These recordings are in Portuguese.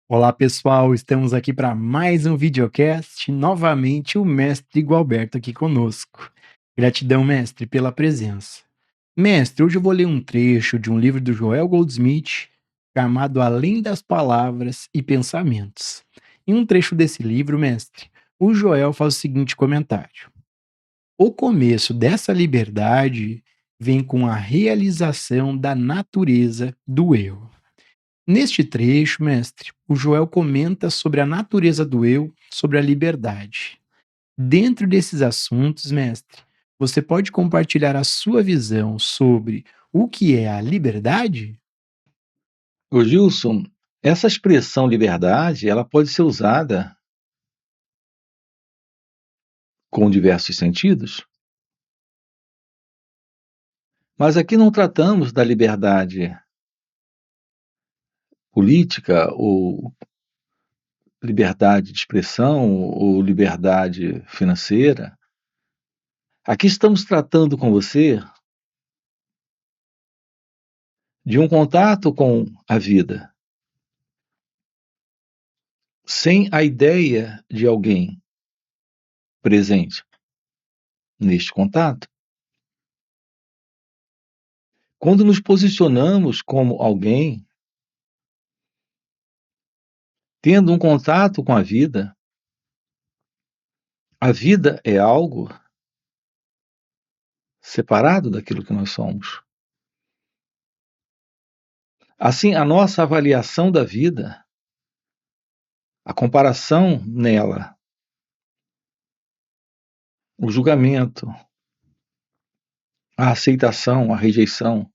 Olá pessoal, estamos aqui para mais um videocast. Novamente o mestre Gualberto aqui conosco. Gratidão, mestre, pela presença. Mestre, hoje eu vou ler um trecho de um livro do Joel Goldsmith chamado Além das Palavras e Pensamentos. Em um trecho desse livro, mestre, o Joel faz o seguinte comentário: o começo dessa liberdade vem com a realização da natureza do eu. Neste trecho, mestre, o Joel comenta sobre a natureza do eu, sobre a liberdade. Dentro desses assuntos, mestre, você pode compartilhar a sua visão sobre o que é a liberdade? Ô Gilson, essa expressão liberdade, ela pode ser usada com diversos sentidos, mas aqui não tratamos da liberdade política ou liberdade de expressão ou liberdade financeira. Aqui estamos tratando com você de um contato com a vida, sem a ideia de alguém presente neste contato. Quando nos posicionamos como alguém, tendo um contato com a vida é algo separado daquilo que nós somos. Assim, a nossa avaliação da vida, a comparação nela, o julgamento, a aceitação, a rejeição,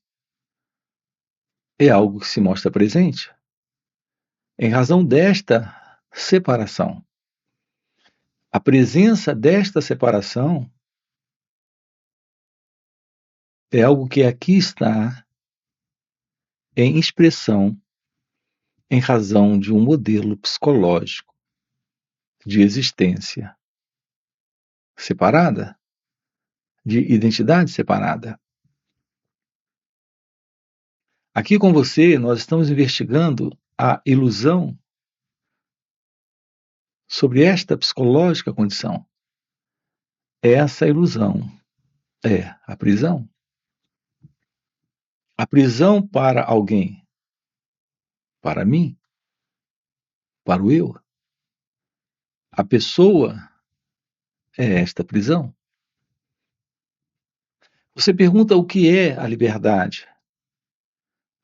é algo que se mostra presente em razão desta separação. A presença desta separação é algo que aqui está em expressão em razão de um modelo psicológico de existência separada, de identidade separada. Aqui com você, nós estamos investigando a ilusão sobre esta psicológica condição. Essa ilusão é a prisão. A prisão para alguém, para mim, para o eu. A pessoa é esta prisão. Você pergunta o que é a liberdade.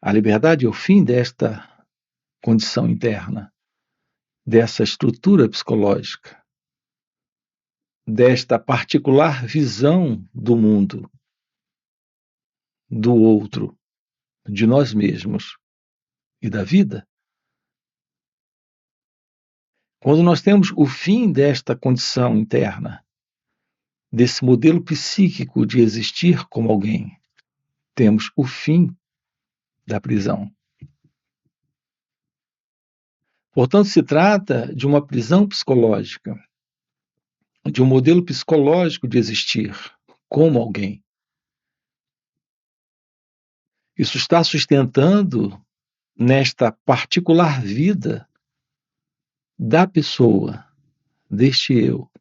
A liberdade é o fim desta condição interna, dessa estrutura psicológica, desta particular visão do mundo, do outro, de nós mesmos e da vida. Quando nós temos o fim desta condição interna, desse modelo psíquico de existir como alguém, temos o fim da prisão. Portanto, se trata de uma prisão psicológica, de um modelo psicológico de existir como alguém. Isso está sustentando nesta particular vida da pessoa, deste eu,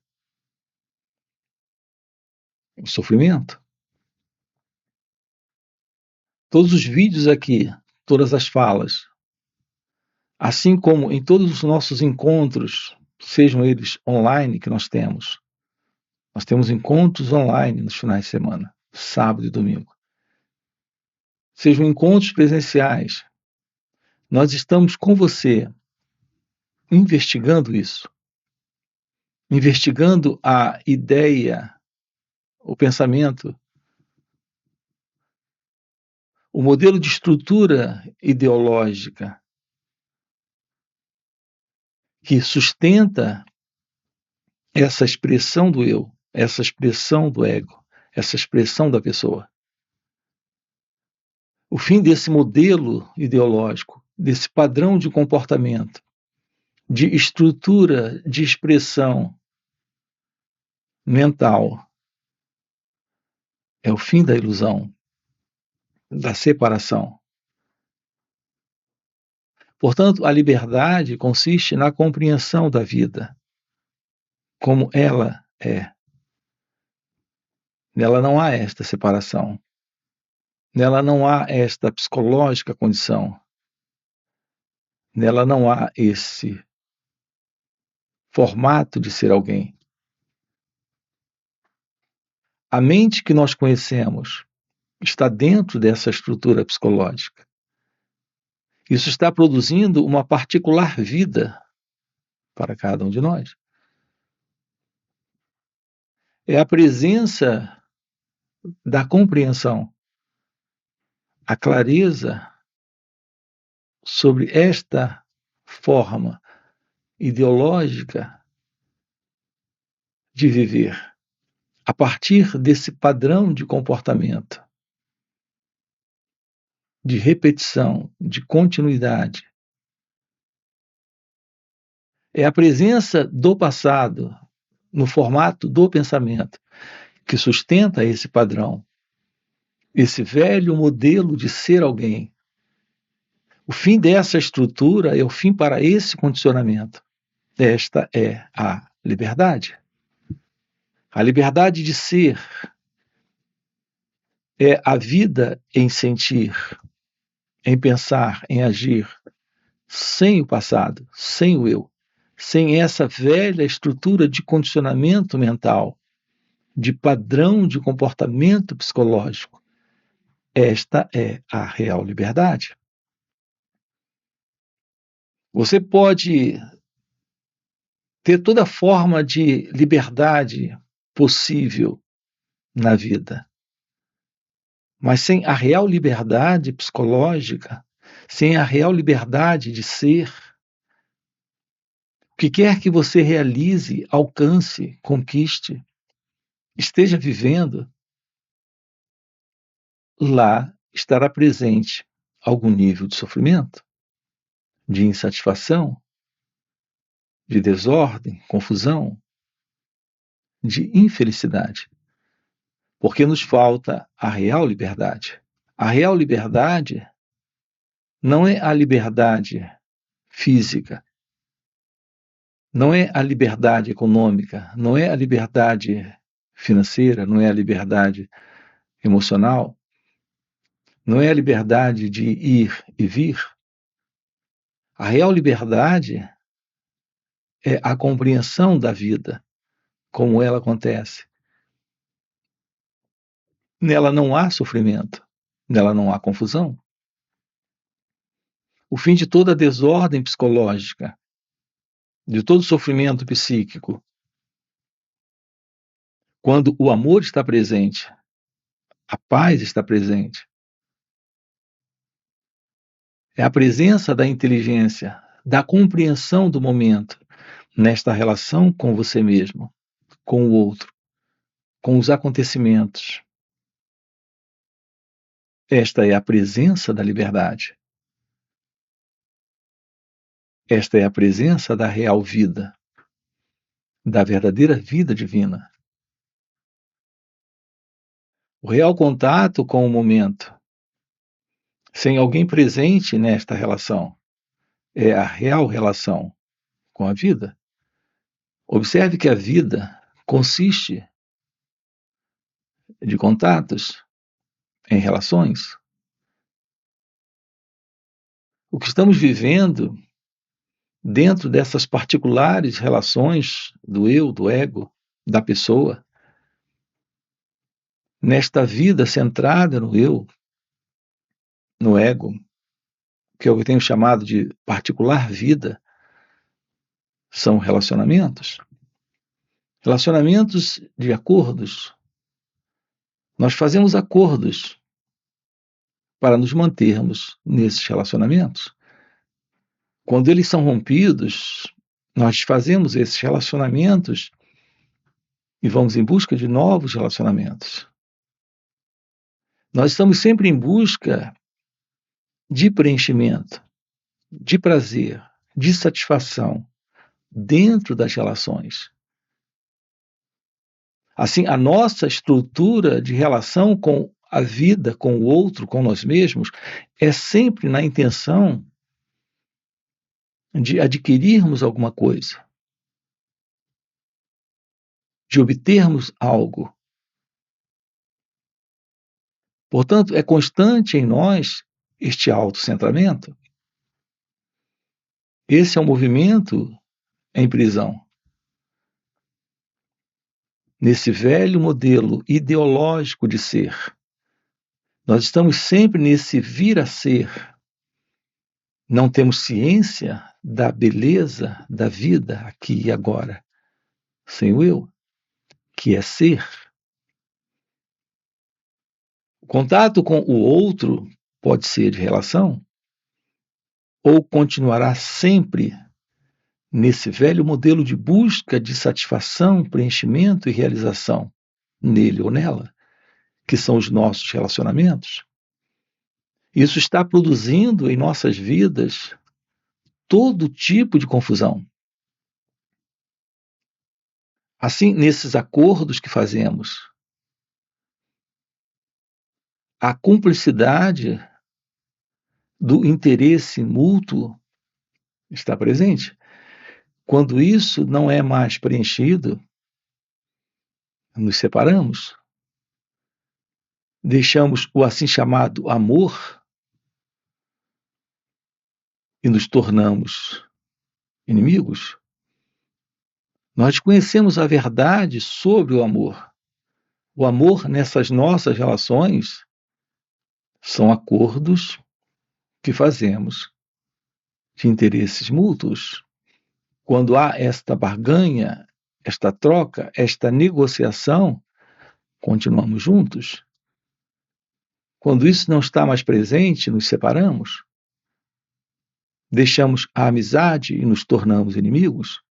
o sofrimento. Todos os vídeos aqui, todas as falas, assim como em todos os nossos encontros, sejam eles online que nós temos encontros online nos finais de semana, sábado e domingo. Sejam encontros presenciais, nós estamos com você investigando isso, investigando a ideia, o pensamento, o modelo de estrutura ideológica que sustenta essa expressão do eu, essa expressão do ego, essa expressão da pessoa. O fim desse modelo ideológico, desse padrão de comportamento, de estrutura de expressão mental, é o fim da ilusão, da separação. Portanto, a liberdade consiste na compreensão da vida como ela é. Nela não há esta separação. Nela não há esta psicológica condição. Nela não há esse formato de ser alguém. A mente que nós conhecemos está dentro dessa estrutura psicológica. Isso está produzindo uma particular vida para cada um de nós. É a presença da compreensão, a clareza sobre esta forma ideológica de viver, a partir desse padrão de comportamento, de repetição, de continuidade. É a presença do passado no formato do pensamento que sustenta esse padrão, esse velho modelo de ser alguém. O fim dessa estrutura é o fim para esse condicionamento. Esta é a liberdade. A liberdade de ser é a vida em sentir, em pensar, em agir, sem o passado, sem o eu, sem essa velha estrutura de condicionamento mental, de padrão de comportamento psicológico. Esta é a real liberdade. Você pode ter toda forma de liberdade possível na vida, mas sem a real liberdade psicológica, sem a real liberdade de ser, o que quer que você realize, alcance, conquiste, esteja vivendo, lá estará presente algum nível de sofrimento, de insatisfação, de desordem, confusão, de infelicidade, porque nos falta a real liberdade. A real liberdade não é a liberdade física, não é a liberdade econômica, não é a liberdade financeira, não é a liberdade emocional, não é a liberdade de ir e vir. A real liberdade é a compreensão da vida, como ela acontece. Nela não há sofrimento, nela não há confusão. O fim de toda desordem psicológica, de todo sofrimento psíquico, quando o amor está presente, a paz está presente, é a presença da inteligência, da compreensão do momento, nesta relação com você mesmo, com o outro, com os acontecimentos. Esta é a presença da liberdade. Esta é a presença da real vida, da verdadeira vida divina. O real contato com o momento, sem alguém presente nesta relação, é a real relação com a vida. Observe que a vida consiste de contatos em relações. O que estamos vivendo dentro dessas particulares relações do eu, do ego, da pessoa, nesta vida centrada no eu, no ego, que eu tenho chamado de particular vida, são relacionamentos. Relacionamentos de acordos. Nós fazemos acordos para nos mantermos nesses relacionamentos. Quando eles são rompidos, nós fazemos esses relacionamentos e vamos em busca de novos relacionamentos. Nós estamos sempre em busca de preenchimento, de prazer, de satisfação dentro das relações. Assim, a nossa estrutura de relação com a vida, com o outro, com nós mesmos, é sempre na intenção de adquirirmos alguma coisa, de obtermos algo. Portanto, é constante em nós este autocentramento. Esse é um movimento em prisão. Nesse velho modelo ideológico de ser. Nós estamos sempre nesse vir a ser. Não temos ciência da beleza da vida aqui e agora, sem o eu, que é ser. O contato com o outro pode ser de relação ou continuará sempre nesse velho modelo de busca de satisfação, preenchimento e realização, nele ou nela, que são os nossos relacionamentos. Isso está produzindo em nossas vidas todo tipo de confusão. Assim, nesses acordos que fazemos, a cumplicidade do interesse mútuo está presente. Quando isso não é mais preenchido, nos separamos, deixamos o assim chamado amor e nos tornamos inimigos. Nós conhecemos a verdade sobre o amor. O amor nessas nossas relações são acordos que fazemos de interesses mútuos. Quando há esta barganha, esta troca, esta negociação, continuamos juntos. Quando isso não está mais presente, nos separamos. Deixamos a amizade e nos tornamos inimigos.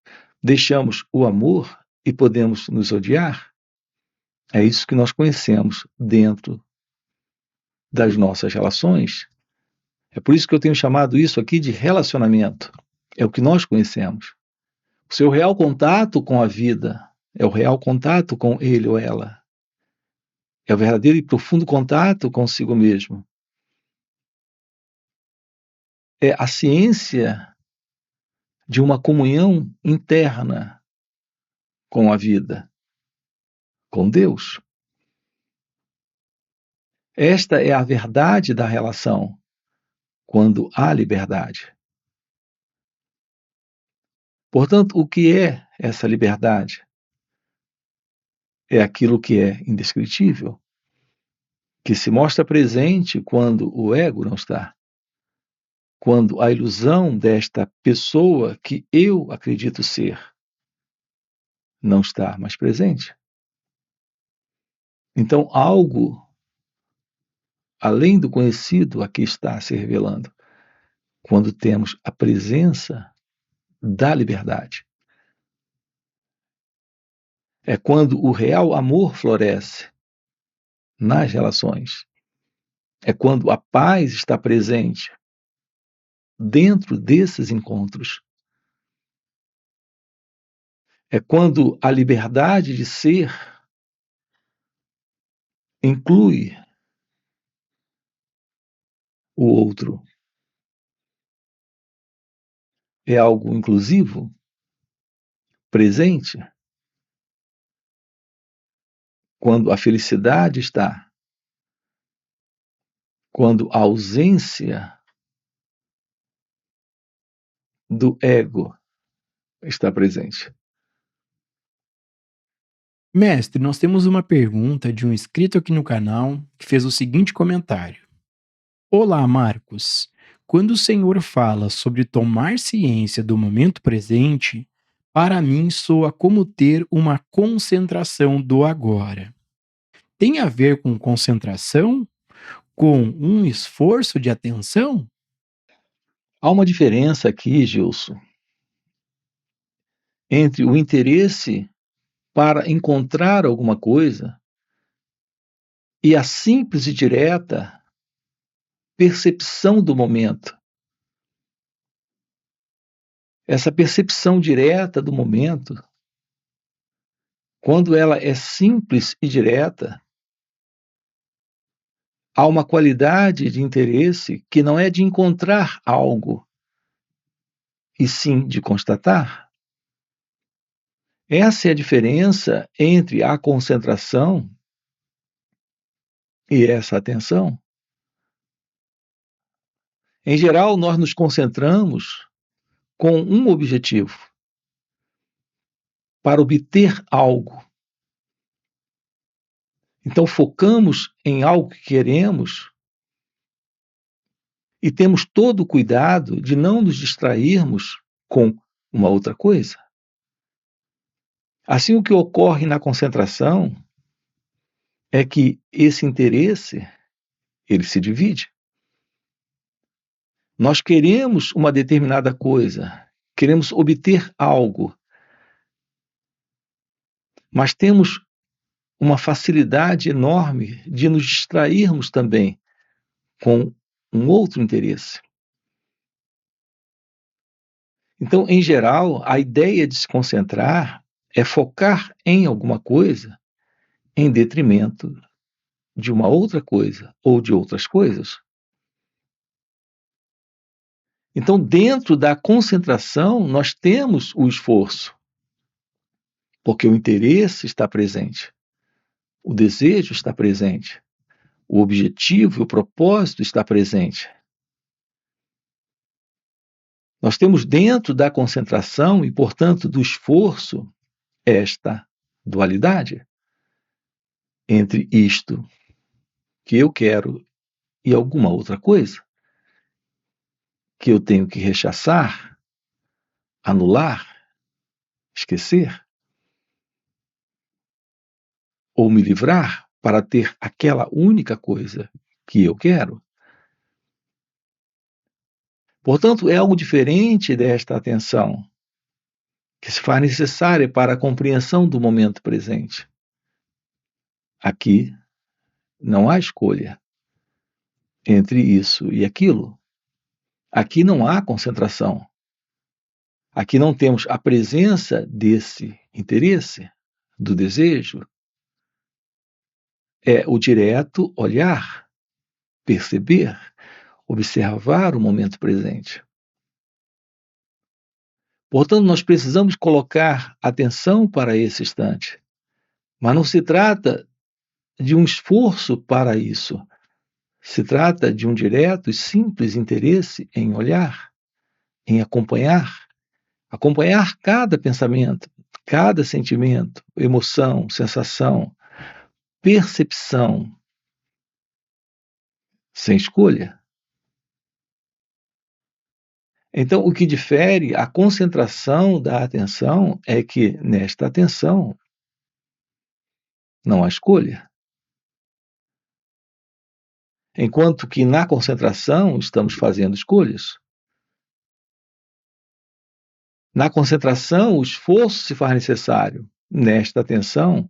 Deixamos o amor e podemos nos odiar. É isso que nós conhecemos dentro das nossas relações. É por isso que eu tenho chamado isso aqui de relacionamento. É o que nós conhecemos. O seu real contato com a vida é o real contato com ele ou ela. É o verdadeiro e profundo contato consigo mesmo. É a ciência de uma comunhão interna com a vida, com Deus. Esta é a verdade da relação, quando há liberdade. Portanto, o que é essa liberdade? É aquilo que é indescritível, que se mostra presente quando o ego não está. Quando a ilusão desta pessoa que eu acredito ser não está mais presente. Então, algo além do conhecido aqui está se revelando, quando temos a presença da liberdade. É quando o real amor floresce nas relações. É quando a paz está presente dentro desses encontros. É quando a liberdade de ser inclui o outro. É algo inclusivo, presente, quando a felicidade está, quando a ausência do ego está presente. Mestre, nós temos uma pergunta de um inscrito aqui no canal que fez o seguinte comentário. Olá, Marcos. Quando o Senhor fala sobre tomar ciência do momento presente, para mim soa como ter uma concentração do agora. Tem a ver com concentração? Com um esforço de atenção? Há uma diferença aqui, Gilson, entre o interesse para encontrar alguma coisa e a simples e direta percepção do momento. Essa percepção direta do momento, quando ela é simples e direta, há uma qualidade de interesse que não é de encontrar algo, e sim de constatar. Essa é a diferença entre a concentração e essa atenção. Em geral, nós nos concentramos com um objetivo, para obter algo. Então, focamos em algo que queremos e temos todo o cuidado de não nos distrairmos com uma outra coisa. Assim, o que ocorre na concentração é que esse interesse, ele se divide. Nós queremos uma determinada coisa, queremos obter algo, mas temos uma facilidade enorme de nos distrairmos também com um outro interesse. Então, em geral, a ideia de se concentrar é focar em alguma coisa em detrimento de uma outra coisa ou de outras coisas. Então, dentro da concentração, nós temos o esforço, porque o interesse está presente, o desejo está presente, o objetivo e o propósito está presente. Nós temos dentro da concentração e, portanto, do esforço, esta dualidade entre isto que eu quero e alguma outra coisa que eu tenho que rechaçar, anular, esquecer ou me livrar para ter aquela única coisa que eu quero. Portanto, é algo diferente desta atenção que se faz necessária para a compreensão do momento presente. Aqui não há escolha entre isso e aquilo. Aqui não há concentração. Aqui não temos a presença desse interesse, do desejo. É o direto olhar, perceber, observar o momento presente. Portanto, nós precisamos colocar atenção para esse instante. Mas não se trata de um esforço para isso. Se trata de um direto e simples interesse em olhar, em acompanhar cada pensamento, cada sentimento, emoção, sensação, percepção, sem escolha. Então, o que difere a concentração da atenção é que, nesta atenção, não há escolha. Enquanto que na concentração estamos fazendo escolhas. Na concentração, o esforço se faz necessário. Nesta atenção,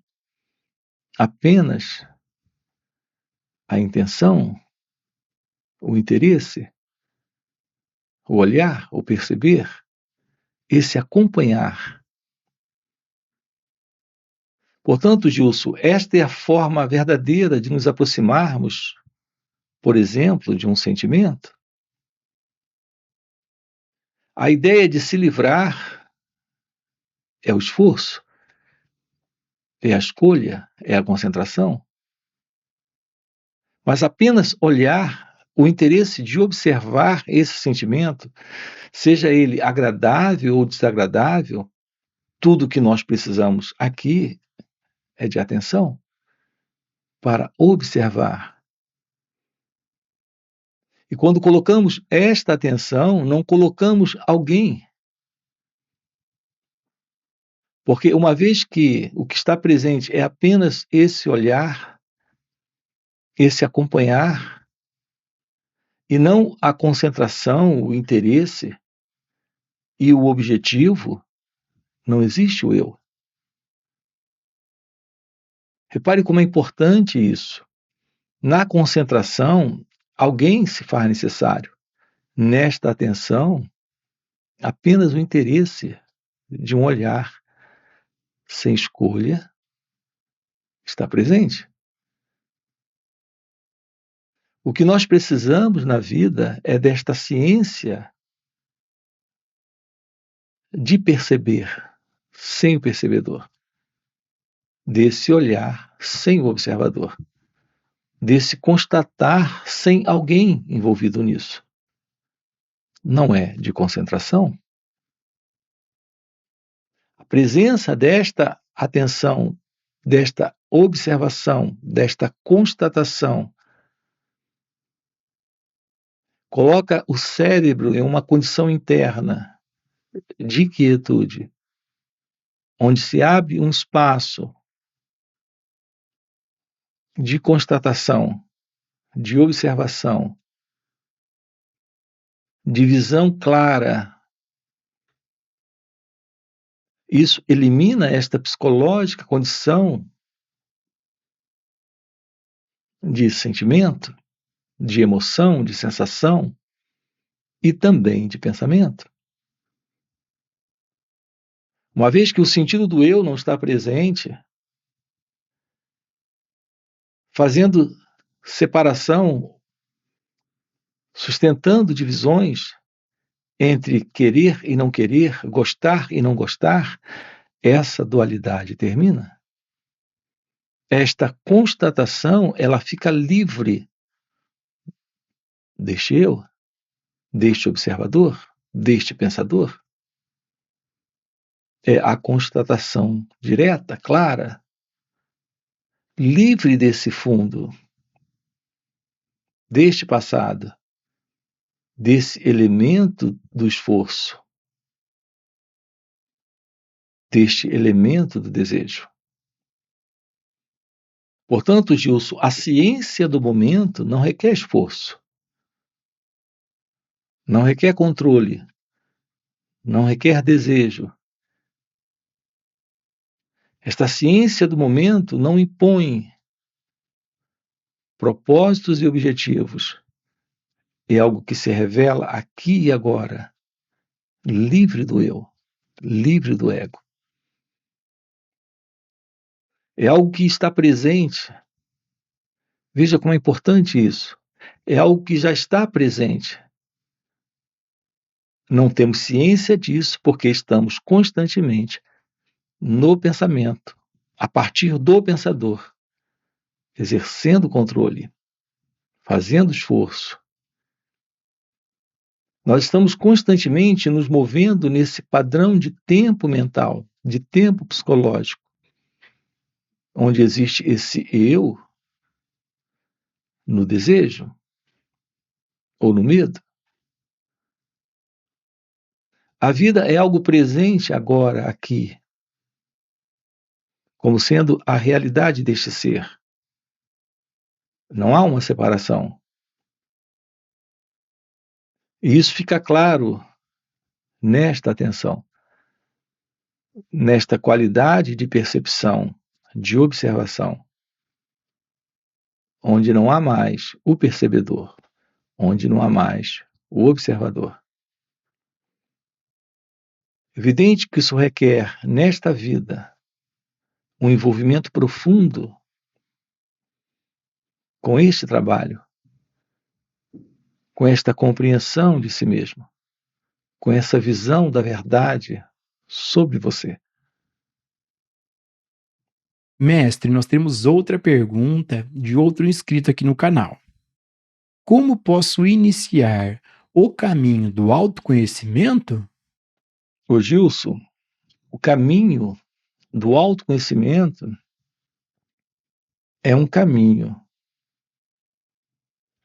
apenas a intenção, o interesse, o olhar, o perceber, esse acompanhar. Portanto, Gilson, esta é a forma verdadeira de nos aproximarmos, por exemplo, de um sentimento. A ideia de se livrar é o esforço, é a escolha, é a concentração. Mas apenas olhar, o interesse de observar esse sentimento, seja ele agradável ou desagradável, tudo que nós precisamos aqui é de atenção para observar. E quando colocamos esta atenção, não colocamos alguém. Porque uma vez que o que está presente é apenas esse olhar, esse acompanhar, e não a concentração, o interesse e o objetivo, não existe o eu. Repare como é importante isso. Na concentração, alguém se faz necessário. Nesta atenção, apenas o interesse de um olhar sem escolha está presente. O que nós precisamos na vida é desta ciência de perceber sem o percebedor, desse olhar sem o observador, desse constatar sem alguém envolvido nisso. Não é de concentração? A presença desta atenção, desta observação, desta constatação, coloca o cérebro em uma condição interna de quietude, onde se abre um espaço de constatação, de observação, de visão clara. Isso elimina esta psicológica condição de sentimento, de emoção, de sensação e também de pensamento. Uma vez que o sentido do eu não está presente, fazendo separação, sustentando divisões entre querer e não querer, gostar e não gostar, essa dualidade termina. Esta constatação, ela fica livre deste eu, deste observador, deste pensador. É a constatação direta, clara, livre desse fundo, deste passado, desse elemento do esforço, deste elemento do desejo. Portanto, Gilson, a ciência do momento não requer esforço, não requer controle, não requer desejo. Esta ciência do momento não impõe propósitos e objetivos. É algo que se revela aqui e agora, livre do eu, livre do ego. É algo que está presente. Veja como é importante isso. É algo que já está presente. Não temos ciência disso porque estamos constantemente no pensamento, a partir do pensador, exercendo controle, fazendo esforço. Nós estamos constantemente nos movendo nesse padrão de tempo mental, de tempo psicológico, onde existe esse eu no desejo ou no medo. A vida é algo presente agora, aqui, como sendo a realidade deste ser. Não há uma separação. E isso fica claro nesta atenção, nesta qualidade de percepção, de observação, onde não há mais o percebedor, onde não há mais o observador. Evidente que isso requer, nesta vida, um envolvimento profundo com este trabalho, com esta compreensão de si mesmo, com essa visão da verdade sobre você. Mestre, nós temos outra pergunta de outro inscrito aqui no canal. Como posso iniciar o caminho do autoconhecimento? Ô Gilson, o caminho do autoconhecimento é um caminho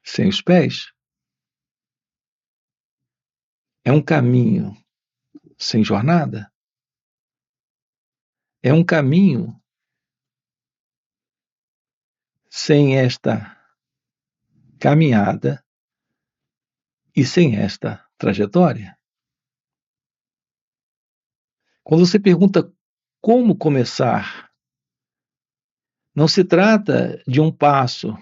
sem os pés. É um caminho sem jornada. É um caminho sem esta caminhada e sem esta trajetória. Quando você pergunta como começar, não se trata de um passo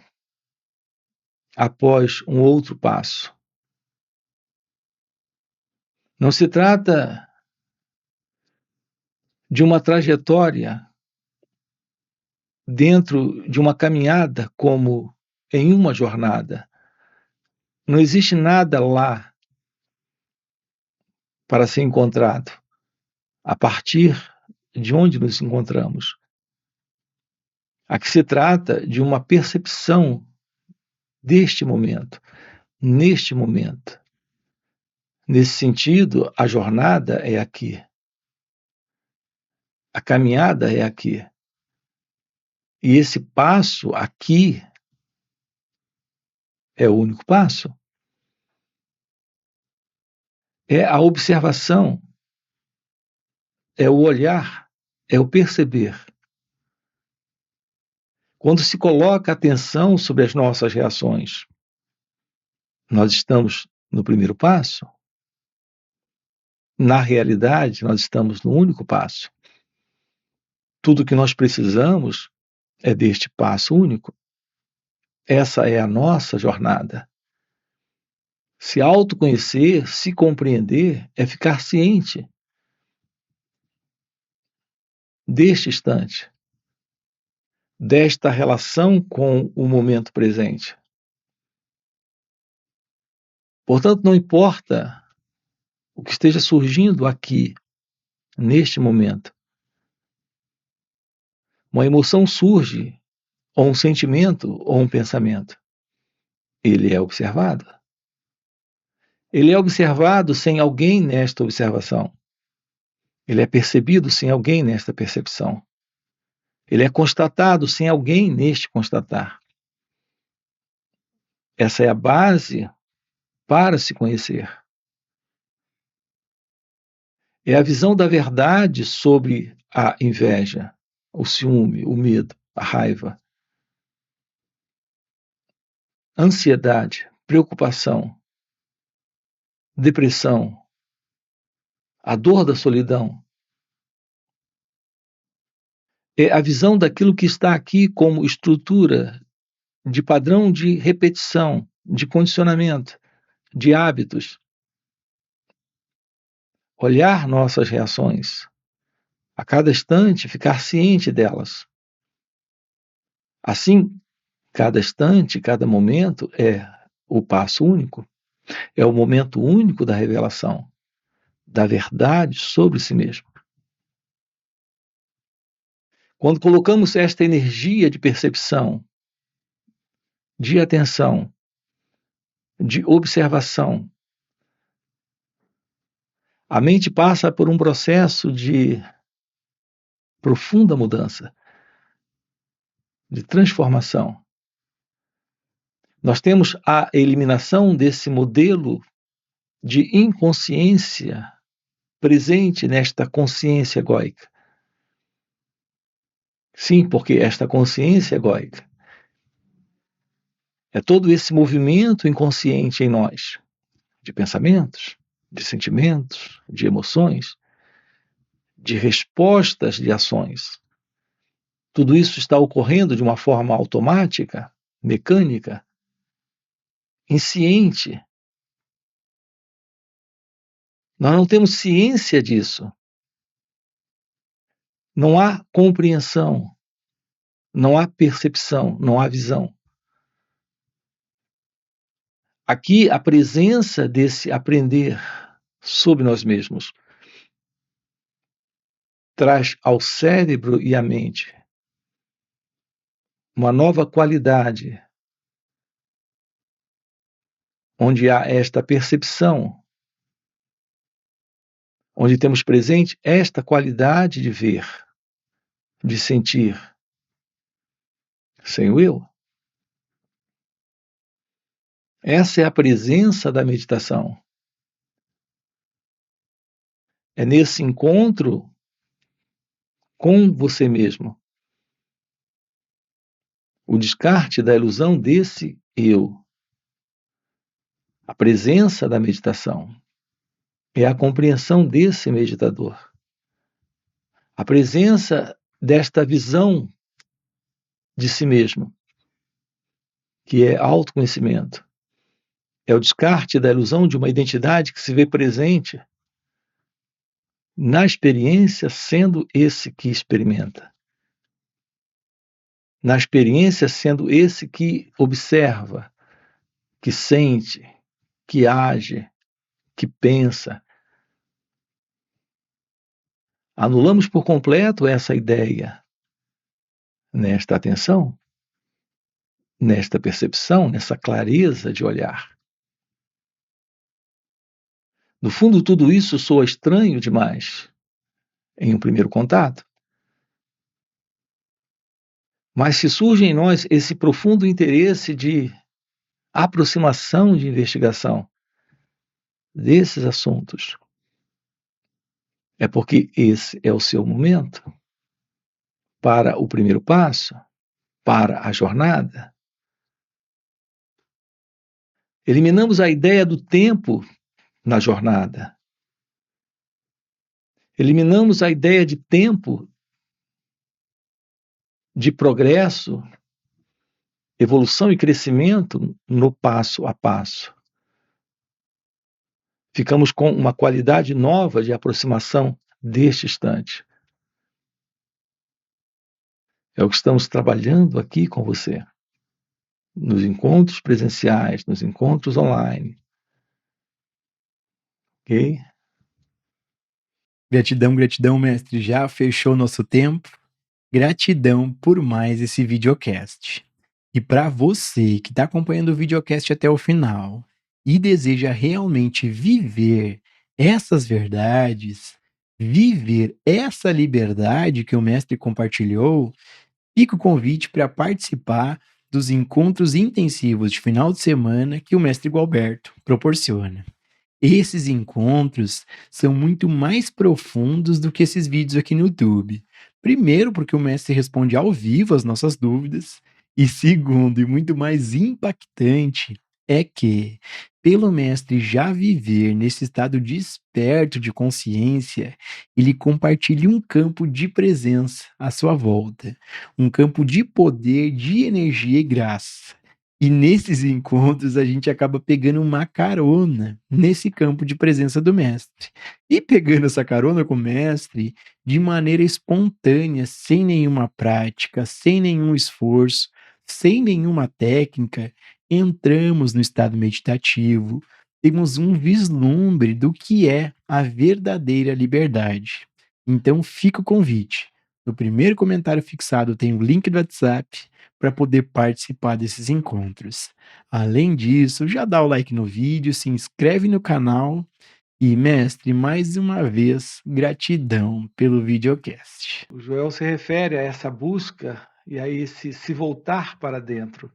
após um outro passo. Não se trata de uma trajetória dentro de uma caminhada como em uma jornada. Não existe nada lá para ser encontrado. a partir de onde nos encontramos. Aqui se trata de uma percepção deste momento, neste momento. Nesse sentido, a jornada é aqui. A caminhada é aqui. E esse passo aqui é o único passo. É a observação, é o olhar, é o perceber. Quando se coloca atenção sobre as nossas reações, nós estamos no primeiro passo. Na realidade, nós estamos no único passo. Tudo que nós precisamos é deste passo único. Essa é a nossa jornada. Se autoconhecer, se compreender, é ficar ciente deste instante, desta relação com o momento presente. Portanto, não importa o que esteja surgindo aqui, neste momento. Uma emoção surge, ou um sentimento, ou um pensamento. Ele é observado. Ele é observado sem alguém nesta observação. Ele é percebido sem alguém nesta percepção. Ele é constatado sem alguém neste constatar. Essa é a base para se conhecer. É a visão da verdade sobre a inveja, o ciúme, o medo, a raiva, ansiedade, preocupação, depressão, a dor da solidão. É a visão daquilo que está aqui como estrutura de padrão de repetição, de condicionamento, de hábitos. Olhar nossas reações, a cada instante ficar ciente delas. Assim, cada instante, cada momento é o passo único, é o momento único da revelação, da verdade sobre si mesmo. Quando colocamos esta energia de percepção, de atenção, de observação, a mente passa por um processo de profunda mudança, de transformação. Nós temos a eliminação desse modelo de inconsciência presente nesta consciência egóica. Sim, porque esta consciência egóica é todo esse movimento inconsciente em nós, de pensamentos, de sentimentos, de emoções, de respostas de ações. Tudo isso está ocorrendo de uma forma automática, mecânica, insciente. Nós não temos ciência disso. Não há compreensão, não há percepção, não há visão. Aqui a presença desse aprender sobre nós mesmos traz ao cérebro e à mente uma nova qualidade, onde há esta percepção, onde temos presente esta qualidade de ver, de sentir, sem o eu. Essa é a presença da meditação. É nesse encontro com você mesmo, o descarte da ilusão desse eu. A presença da meditação é a compreensão desse meditador. A presença desta visão de si mesmo, que é autoconhecimento. É o descarte da ilusão de uma identidade que se vê presente na experiência sendo esse que experimenta. Na experiência sendo esse que observa, que sente, que age, que pensa. Anulamos por completo essa ideia nesta atenção, nesta percepção, nessa clareza de olhar. No fundo, tudo isso soa estranho demais em um primeiro contato. Mas se surge em nós esse profundo interesse de aproximação de investigação desses assuntos, é porque esse é o seu momento para o primeiro passo, para a jornada. Eliminamos a ideia do tempo na jornada. Eliminamos a ideia de tempo, de progresso, evolução e crescimento no passo a passo. Ficamos com uma qualidade nova de aproximação deste instante. É o que estamos trabalhando aqui com você, nos encontros presenciais, nos encontros online. Ok? Gratidão, gratidão, mestre. Já fechou nosso tempo? Gratidão por mais esse videocast. E para você que está acompanhando o videocast até o final e deseja realmente viver essas verdades, viver essa liberdade que o mestre compartilhou, fica o convite para participar dos encontros intensivos de final de semana que o mestre Gualberto proporciona. Esses encontros são muito mais profundos do que esses vídeos aqui no YouTube. Primeiro, porque o mestre responde ao vivo as nossas dúvidas. E segundo, e muito mais impactante, é que, pelo mestre já viver nesse estado desperto de consciência, ele compartilha um campo de presença à sua volta, um campo de poder, de energia e graça. E nesses encontros a gente acaba pegando uma carona nesse campo de presença do mestre. E pegando essa carona com o mestre de maneira espontânea, sem nenhuma prática, sem nenhum esforço, sem nenhuma técnica, entramos no estado meditativo, temos um vislumbre do que é a verdadeira liberdade. Então fica o convite. No primeiro comentário fixado tem o link do WhatsApp para poder participar desses encontros. Além disso, já dá o like no vídeo, se inscreve no canal e, mestre, mais uma vez, gratidão pelo videocast. O Joel se refere a essa busca e a esse se voltar para dentro.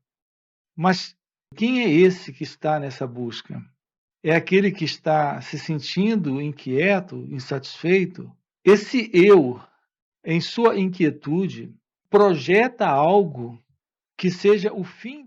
Mas quem é esse que está nessa busca? É aquele que está se sentindo inquieto, insatisfeito? Esse eu, em sua inquietude, projeta algo que seja o fim